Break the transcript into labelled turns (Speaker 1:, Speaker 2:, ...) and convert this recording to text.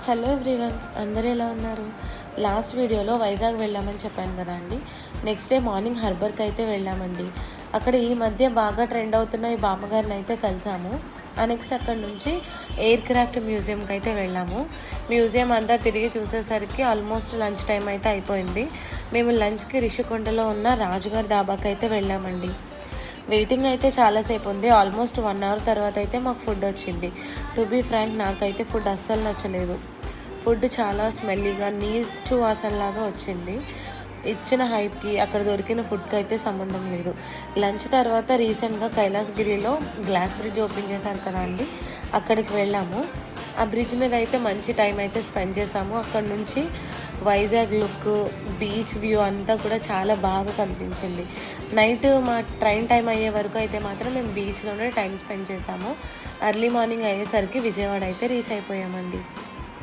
Speaker 1: Hello everyone, అందరూ ఎలా ఉన్నారు? లాస్ట్ వీడియోలో వైజాగ్ వెళ్ళామని చెప్పాను కదా అండి. నెక్స్ట్ డే మార్నింగ్ హార్బర్కి అయితే వెళ్ళామండి. అక్కడ ఈ మధ్య బాగా ట్రెండ్ అవుతున్న ఈ బామ్మగారిని అయితే కలిసాము. నెక్స్ట్ అక్కడ నుంచి ఎయిర్ క్రాఫ్ట్ మ్యూజియంకి అయితే వెళ్ళాము. మ్యూజియం అంతా తిరిగి చూసేసరికి ఆల్మోస్ట్ లంచ్ టైం అయితే అయిపోయింది. మేము లంచ్కి రిషికొండలో ఉన్న రాజుగారి డాబాకి అయితే వెళ్ళామండి. వెయిటింగ్ అయితే చాలాసేపు ఉంది. ఆల్మోస్ట్ 1 అవర్ తర్వాత అయితే మాకు ఫుడ్ వచ్చింది. టు బీ ఫ్రాంక్, నాకైతే ఫుడ్ అస్సలు నచ్చలేదు. ఫుడ్ చాలా స్మెల్లీగా నీచు వాసనలాగా వచ్చింది. ఇచ్చిన హైప్కి అక్కడ దొరికిన ఫుడ్కి అయితే సంబంధం లేదు. లంచ్ తర్వాత రీసెంట్గా కైలాసగిరిలో గ్లాస్ బ్రిడ్జ్ ఓపెన్ చేశారు కదా అండి, అక్కడికి వెళ్ళాము. ఆ బ్రిడ్జ్ మీద అయితే మంచి టైం అయితే స్పెండ్ చేసాము. అక్కడ నుంచి వైజాగ్ లుక్, బీచ్ వ్యూ అంతా కూడా చాలా బాగా కనిపించింది. నైట్ మా ట్రైన్ టైం అయ్యే వరకు అయితే మాత్రం మేము బీచ్లోనే టైం స్పెండ్ చేసాము. ఎర్లీ మార్నింగ్ అయ్యేసరికి విజయవాడ అయితే రీచ్ అయిపోయామండి.